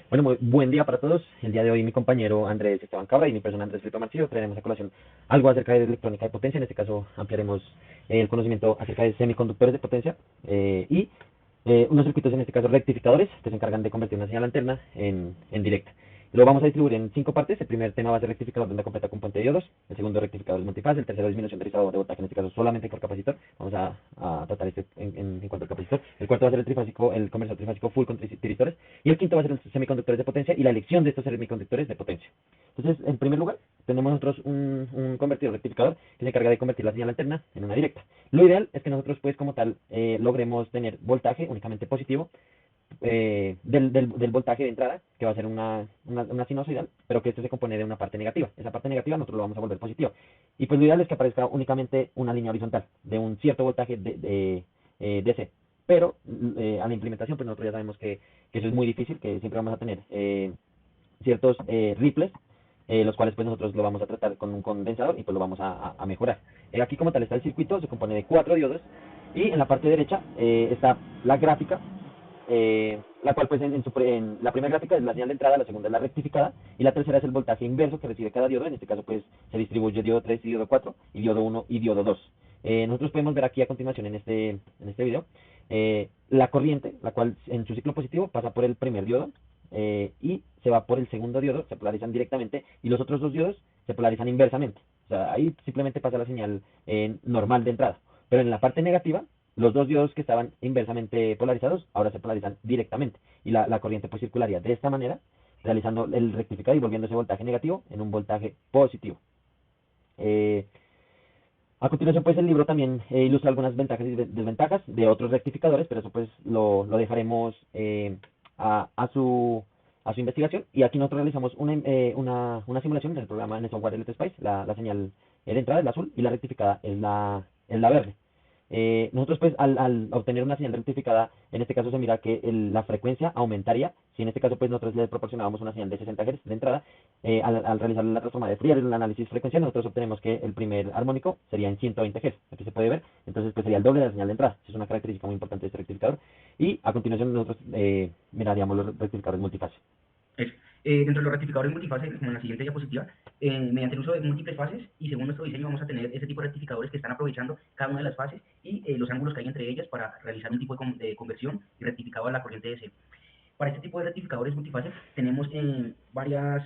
Bueno, muy buen día para todos. El día de hoy mi compañero Andrés Esteban Cabra y mi persona Andrés Felipe Marcillo traeremos a colación algo acerca de electrónica de potencia. En este caso ampliaremos el conocimiento acerca de semiconductores de potencia y unos circuitos, en este caso rectificadores, que se encargan de convertir una señal alterna en directa. Lo vamos a distribuir en 5 partes. El primer tema va a ser rectificador de onda completa con puente de diodos. El segundo, rectificador multifase. El tercero, disminución de rizado de voltaje, en este caso solamente por capacitor. Vamos a tratar este en cuanto al capacitor. El cuarto va a ser el trifásico, el conversor trifásico full con tiristores. Y el quinto va a ser los semiconductores de potencia y la elección de estos semiconductores de potencia. Entonces, en primer lugar, tenemos nosotros un convertidor rectificador que se encarga de convertir la señal alterna en una directa. Lo ideal es que nosotros, pues, como tal, logremos tener voltaje únicamente positivo del voltaje de entrada, que va a ser una sinusoidal, pero que esto se compone de una parte negativa. Esa parte negativa nosotros lo vamos a volver positivo. Y pues lo ideal es que aparezca únicamente una línea horizontal de un cierto voltaje DC. Pero a la implementación, pues nosotros ya sabemos que eso es muy difícil, que siempre vamos a tener ciertos ripples, los cuales pues nosotros lo vamos a tratar con un condensador y pues lo vamos a mejorar. Aquí como tal está el circuito, se compone de 4 diodos y en la parte derecha está la gráfica, la cual pues en la primera gráfica es la señal de entrada, la segunda es la rectificada y la tercera es el voltaje inverso que recibe cada diodo. En este caso pues se distribuye diodo 3 y diodo 4 y diodo 1 y diodo 2. Nosotros podemos ver aquí a continuación en este video la corriente, la cual en su ciclo positivo pasa por el primer diodo y se va por el segundo diodo, se polarizan directamente y los otros dos diodos se polarizan inversamente. O sea, ahí simplemente pasa la señal normal de entrada. Pero en la parte negativa, los dos diodos que estaban inversamente polarizados ahora se polarizan directamente y la corriente pues circularía de esta manera, realizando el rectificado y volviendo ese voltaje negativo en un voltaje positivo. Eh, a continuación, pues el libro también ilustra algunas ventajas y desventajas de otros rectificadores, pero eso pues lo dejaremos a su investigación. Y aquí nosotros realizamos una simulación en el programa en el software Electrospace. La señal de entrada es la azul y la rectificada es la verde. Nosotros pues al obtener una señal rectificada, en este caso se mira que la frecuencia aumentaría. Si en este caso pues nosotros le proporcionábamos una señal de 60 Hz de entrada, al realizar la transformada de Fourier, el análisis frecuencial, nosotros obtenemos que el primer armónico sería en 120 Hz. Aquí se puede ver, entonces pues sería el doble de la señal de entrada. Esa es una característica muy importante de este rectificador. Y a continuación nosotros miraríamos los rectificadores multifase. Eso. Dentro de los rectificadores multifase, como en la siguiente diapositiva, mediante el uso de múltiples fases y según nuestro diseño vamos a tener ese tipo de rectificadores que están aprovechando cada una de las fases y los ángulos que hay entre ellas para realizar un tipo de conversión y rectificado a la corriente DC. Para este tipo de rectificadores multifase tenemos varios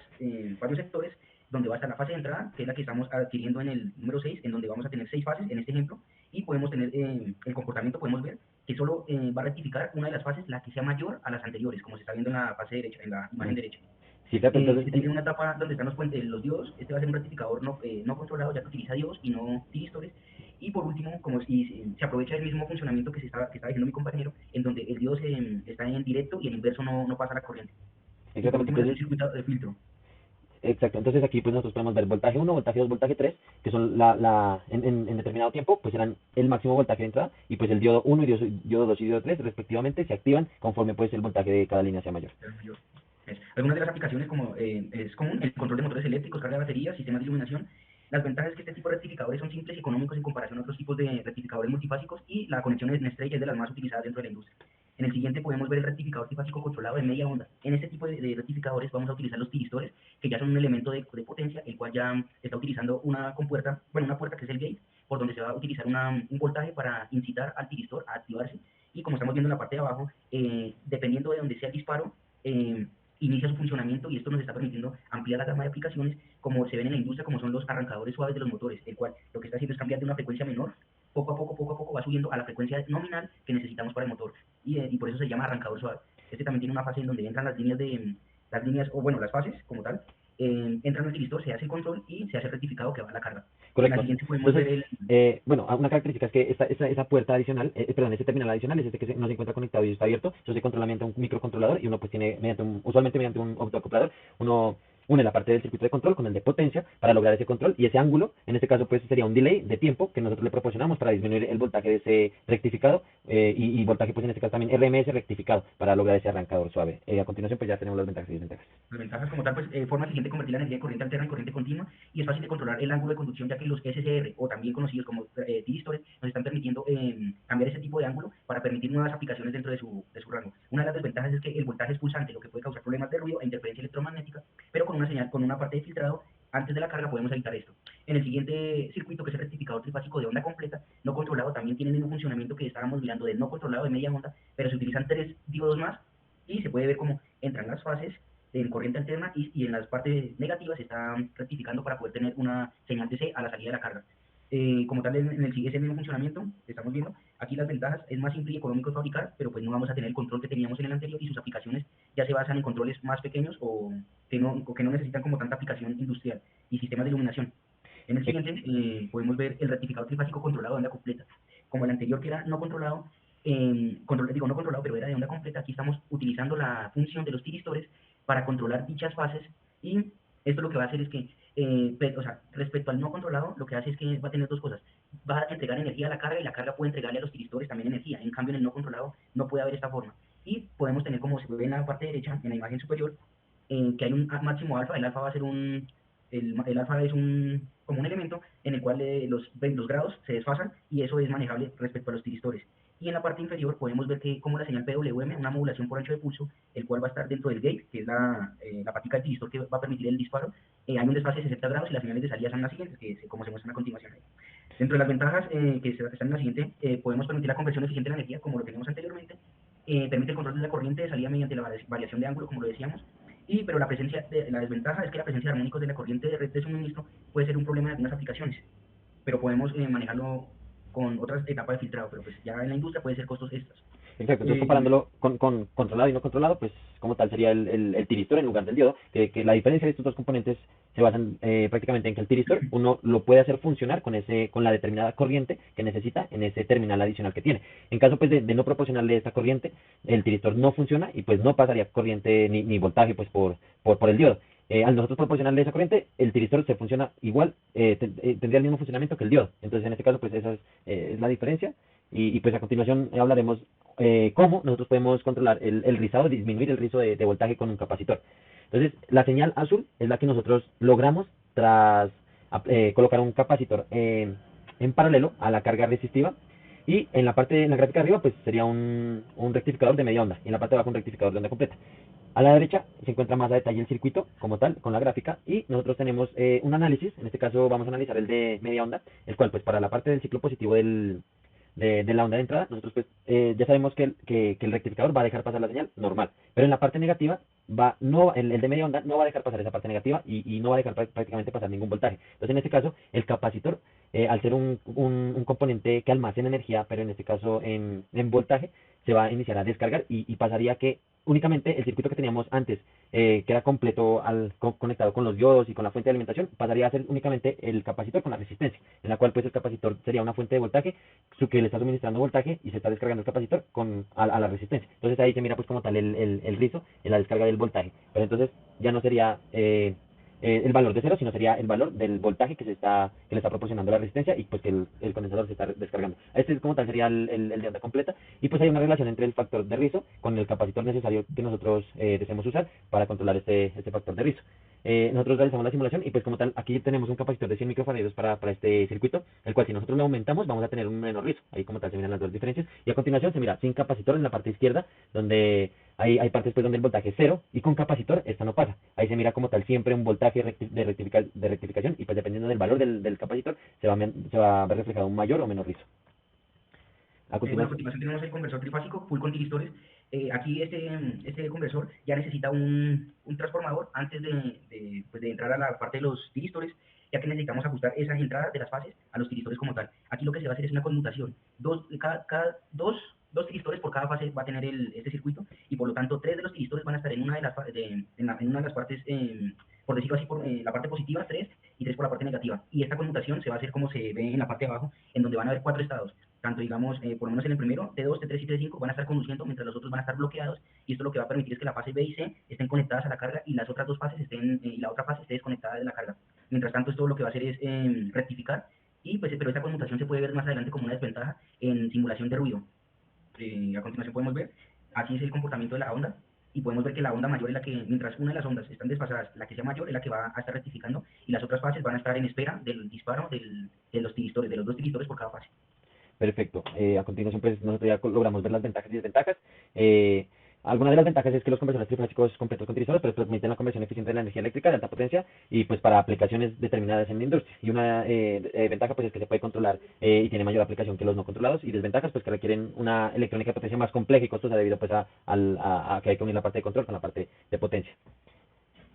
sectores donde va a estar la fase de entrada, que es la que estamos adquiriendo en el número 6, en donde vamos a tener 6 fases en este ejemplo, y podemos tener el comportamiento, podemos ver que solo va a rectificar una de las fases, la que sea mayor a las anteriores, como se está viendo en la fase derecha, en la imagen derecha. Sí, claro, entonces, Se tiene una etapa donde están los diodos. Este va a ser un rectificador no controlado, ya que utiliza diodos y no tiristores. Y por último, como si se aprovecha el mismo funcionamiento que está diciendo mi compañero, en donde el diodo está en directo y en inverso no pasa la corriente. Y por exactamente, último, es un entonces, circuito de filtro. exacto, entonces aquí pues nosotros podemos ver voltaje 1, voltaje 2, voltaje 3, que son en determinado tiempo pues serán el máximo voltaje de entrada y pues el diodo 1 y diodo 2 y diodo 3 respectivamente se activan conforme pues el voltaje de cada línea sea mayor. Algunas de las aplicaciones, como es común, el control de motores eléctricos, carga de baterías, sistemas de iluminación. Las ventajas es que este tipo de rectificadores son simples y económicos en comparación a otros tipos de rectificadores multifásicos y la conexión en estrella es de las más utilizadas dentro de la industria. En el siguiente podemos ver el rectificador trifásico controlado de media onda. En este tipo de rectificadores vamos a utilizar los tiristores, que ya son un elemento de potencia, el cual ya está utilizando una compuerta, bueno, una puerta que es el gate, por donde se va a utilizar un voltaje para incitar al tiristor a activarse. Y como estamos viendo en la parte de abajo, dependiendo de donde sea el disparo, inicia su funcionamiento y esto nos está permitiendo ampliar la gama de aplicaciones como se ven en la industria, como son los arrancadores suaves de los motores, el cual lo que está haciendo es cambiar de una frecuencia menor, poco a poco va subiendo a la frecuencia nominal que necesitamos para el motor y por eso se llama arrancador suave. Este también tiene una fase en donde entran las líneas, o bueno, las fases como tal, entran al tiristor, se hace el control y se hace el rectificado que va a la carga. En la Correcto. siguiente podemos ver Entonces, el... bueno, una característica es que esa puerta adicional, perdón, ese terminal adicional es este que no se encuentra conectado y está abierto. Eso se controla mediante un microcontrolador y uno pues tiene usualmente mediante un autoacoplador, uno une la parte del circuito de control con el de potencia para lograr ese control, y ese ángulo, en este caso pues sería un delay de tiempo que nosotros le proporcionamos para disminuir el voltaje de ese rectificado, y voltaje pues en este caso también RMS rectificado para lograr ese arrancador suave. A continuación pues ya tenemos las ventajas y desventajas. Las ventajas como tal, pues forma eficiente de convertir la energía de corriente alterna en corriente continua y es fácil de controlar el ángulo de conducción, ya que los SCR, o también conocidos como tiristores, nos están permitiendo cambiar ese tipo de ángulo para permitir nuevas aplicaciones dentro de su rango. Una de las desventajas es que el voltaje es pulsante, lo que puede causar problemas de ruido e interferencia electromagnética, pero con una señal, con una parte de filtrado antes de la carga podemos evitar esto. En el siguiente circuito, que es el rectificador trifásico de onda completa, no controlado, también tiene el mismo funcionamiento que estábamos mirando del no controlado de media onda, pero se utilizan 3 diodos más y se puede ver cómo entran las fases en corriente alterna y en las partes negativas se está rectificando para poder tener una señal DC a la salida de la carga. Como tal, en ese mismo funcionamiento que estamos viendo, aquí las ventajas es más simple y económico de fabricar, pero pues no vamos a tener el control que teníamos en el anterior y sus aplicaciones ya se basan en controles más pequeños o que no necesitan como tanta aplicación industrial y sistemas de iluminación. En el siguiente podemos ver el rectificador trifásico controlado de onda completa. Como el anterior que era no controlado, no controlado, pero era de onda completa, aquí estamos utilizando la función de los tiristores para controlar dichas fases, y esto lo que va a hacer es que, o sea, respecto al no controlado, lo que hace es que va a tener dos cosas. Va a entregar energía a la carga y la carga puede entregarle a los tiristores también energía. En cambio, en el no controlado no puede haber esta forma. Y podemos tener, como se ve en la parte derecha, en la imagen superior, que hay un máximo alfa. El alfa va a ser el alfa es como un elemento en el cual los grados se desfasan y eso es manejable respecto a los tiristores. Y en la parte inferior podemos ver que como la señal PWM, una modulación por ancho de pulso, el cual va a estar dentro del gate, que es la patica del tiristor que va a permitir el disparo, hay un desfase de 60 grados y las señales de salida son las siguientes, como se muestran a continuación. Dentro de las ventajas que están en la siguiente, podemos permitir la conversión eficiente de la energía, como lo teníamos anteriormente, permite el control de la corriente de salida mediante la variación de ángulo, como lo decíamos, pero la desventaja es que la presencia de armónicos de la corriente de red de suministro puede ser un problema en algunas aplicaciones, pero podemos manejarlo con otras etapas de filtrado, pero pues ya en la industria puede ser costos extras. Exacto, entonces comparándolo con controlado y no controlado, pues como tal sería el tiristor en lugar del diodo, que la diferencia de estos dos componentes se basan prácticamente en que el tiristor uno lo puede hacer funcionar con la determinada corriente que necesita en ese terminal adicional que tiene. En caso pues de no proporcionarle esta corriente, el tiristor no funciona y pues no pasaría corriente ni voltaje pues por el diodo. Al nosotros proporcionarle esa corriente, el tiristor se funciona igual, tendría el mismo funcionamiento que el diodo. Entonces en este caso pues esa es la diferencia, y pues a continuación hablaremos cómo nosotros podemos controlar el rizado, disminuir el rizo de voltaje con un capacitor. Entonces, la señal azul es la que nosotros logramos tras colocar un capacitor en paralelo a la carga resistiva, y en la gráfica de arriba pues sería un rectificador de media onda, y en la parte de abajo un rectificador de onda completa. A la derecha se encuentra más a detalle el circuito como tal, con la gráfica, y nosotros tenemos un análisis. En este caso vamos a analizar el de media onda, el cual pues para la parte del ciclo positivo de la onda de entrada, nosotros pues ya sabemos que el rectificador va a dejar pasar la señal normal, pero en la parte negativa el de media onda no va a dejar pasar esa parte negativa, y no va a dejar prácticamente pasar ningún voltaje. Entonces en este caso el capacitor, al ser un componente que almacena energía, pero en este caso en voltaje, se va a iniciar a descargar, y pasaría que únicamente el circuito que teníamos antes, que era completo conectado con los diodos y con la fuente de alimentación, pasaría a ser únicamente el capacitor con la resistencia, en la cual pues el capacitor sería una fuente de voltaje que le está suministrando voltaje y se está descargando el capacitor a la resistencia. Entonces ahí se mira pues como tal el rizo en la descarga del voltaje, pero entonces ya no sería el valor de cero, sino sería el valor del voltaje que le está proporcionando la resistencia, y pues que el condensador se está descargando. Este es como tal sería el de onda completa, y pues hay una relación entre el factor de rizo con el capacitor necesario que nosotros deseemos usar para controlar este factor de rizo. Nosotros realizamos la simulación y pues como tal aquí tenemos un capacitor de 100 microfarados para este circuito, el cual si nosotros lo aumentamos vamos a tener un menor rizo. Ahí como tal se miran las dos diferencias, y a continuación se mira sin capacitor en la parte izquierda, donde hay partes pues donde el voltaje es cero, y con capacitor esta no pasa. Ahí se mira como tal siempre un voltaje de rectificación, y pues dependiendo del valor del capacitor se va a ver reflejado un mayor o menor rizo. A continuación tenemos el conversor trifásico full con tiristores. Aquí este conversor ya necesita un transformador antes de entrar a la parte de los tiristores, ya que necesitamos ajustar esas entradas de las fases a los tiristores como tal. Aquí lo que se va a hacer es una conmutación. Dos tiristores por cada fase va a tener este circuito, y por lo tanto 3 de los tiristores van a estar en una de las, en una de las partes, por decirlo así, por la parte positiva 3 y 3 por la parte negativa. Y esta conmutación se va a hacer como se ve en la parte de abajo, en donde van a haber 4 estados. tanto digamos, por lo menos en el primero, T2, T3 y T5 van a estar conduciendo mientras los otros van a estar bloqueados, y esto lo que va a permitir es que la fase B y C estén conectadas a la carga y las otras dos fases estén, y la otra fase esté desconectada de la carga. Mientras tanto, esto lo que va a hacer es rectificar, y pues, pero esta conmutación se puede ver más adelante como una desventaja en simulación de ruido. A continuación podemos ver, así es el comportamiento de la onda, y podemos ver que la onda mayor es la que, mientras una de las ondas están desfasadas, la que sea mayor es la que va a estar rectificando, y las otras fases van a estar en espera del disparo de los tiristores, de los dos tiristores por cada fase. Perfecto. A continuación, pues nosotros ya logramos ver las ventajas y desventajas. Eh, Algunas de las ventajas es que los conversores trifásicos completos con tirisoles pues permiten la conversión eficiente de la energía eléctrica de alta potencia y pues para aplicaciones determinadas en la industria. Y una ventaja pues es que se puede controlar y tiene mayor aplicación que los no controlados. Y desventajas pues que requieren una electrónica de potencia más compleja y costosa debido pues a que hay que unir la parte de control con la parte de potencia.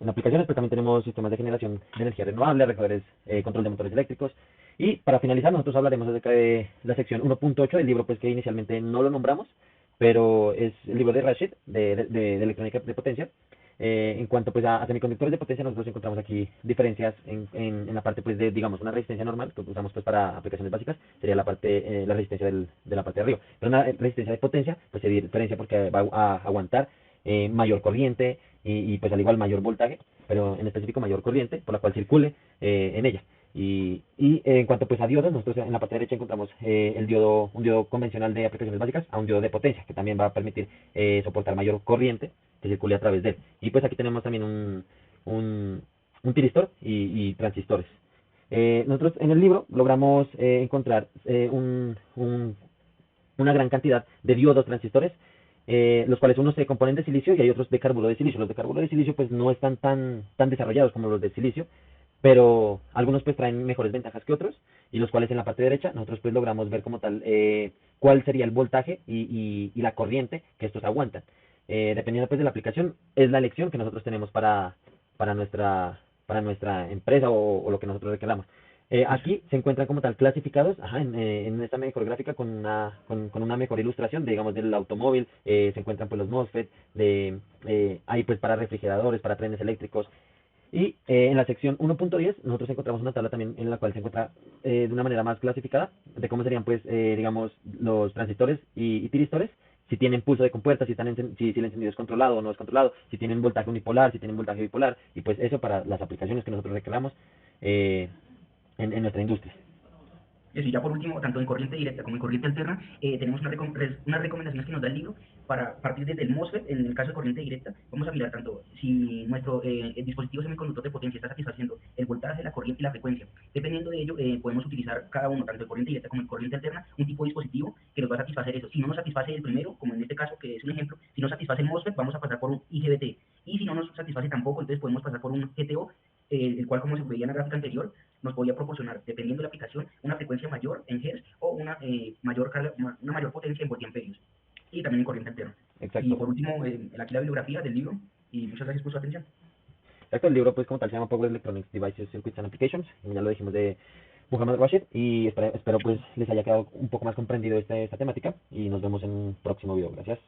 En aplicaciones pues también tenemos sistemas de generación de energía renovable, reguladores, control de motores eléctricos. Y para finalizar nosotros hablaremos acerca de la sección 1.8 del libro pues que inicialmente no lo nombramos, pero es el libro de Rashid de electrónica de potencia. En cuanto pues a semiconductores de potencia, nosotros encontramos aquí diferencias en la parte pues de, digamos, una resistencia normal que usamos pues para aplicaciones básicas, sería la parte, la resistencia de la parte de arriba. Pero una resistencia de potencia pues se diferencia porque va a aguantar mayor corriente pues al igual mayor voltaje, pero en específico mayor corriente, por la cual circule en ella. En cuanto pues a diodos, nosotros en la parte derecha encontramos un diodo convencional de aplicaciones básicas a un diodo de potencia, que también va a permitir soportar mayor corriente que circule a través de él. Y pues aquí tenemos también un tiristor y transistores. Nosotros en el libro logramos encontrar una gran cantidad de diodos transistores, los cuales unos se componen de silicio y hay otros de carburo de silicio. Los de carburo de silicio pues no están tan desarrollados como los de silicio, pero algunos pues traen mejores ventajas que otros, y los cuales en la parte derecha nosotros pues logramos ver como tal cuál sería el voltaje y la corriente que estos aguantan. Dependiendo pues de la aplicación, es la elección que nosotros tenemos para nuestra empresa o lo que nosotros requeramos. Aquí se encuentran como tal clasificados en esta mejor gráfica con una mejor ilustración, digamos, del automóvil. Se encuentran pues los MOSFET, hay pues para refrigeradores, para trenes eléctricos. Y en la sección 1.10 nosotros encontramos una tabla también en la cual se encuentra de una manera más clasificada de cómo serían pues digamos los transistores y tiristores, si tienen pulso de compuerta, si el encendido es controlado o no es controlado, si tienen voltaje unipolar, si tienen voltaje bipolar, y pues eso para las aplicaciones que nosotros reclamamos en nuestra industria. Y ya por último, tanto en corriente directa como en corriente alterna, tenemos unas recomendaciones que nos da el libro para partir desde el MOSFET. En el caso de corriente directa, vamos a mirar tanto si nuestro el dispositivo semiconductor de potencia está satisfaciendo el voltaje, la corriente y la frecuencia. Dependiendo de ello, podemos utilizar cada uno, tanto en corriente directa como en corriente alterna, un tipo de dispositivo que nos va a satisfacer eso. Si no nos satisface el primero, como en este caso, que es un ejemplo, si no satisface el MOSFET, vamos a pasar por un IGBT. Y si no nos satisface tampoco, entonces podemos pasar por un GTO, el cual, como se veía en la gráfica anterior, nos podía proporcionar, dependiendo de la aplicación, una frecuencia mayor en Hz o una mayor potencia en voltiamperios, y también en corriente alterna. Exacto. Y por último, aquí la bibliografía del libro, y muchas gracias por su atención. Exacto, el libro pues como tal se llama Power Electronics Devices, Circuits and Applications, como ya lo dijimos, de Muhammad Rashid, y espero pues les haya quedado un poco más comprendido esta temática, y nos vemos en un próximo video. Gracias.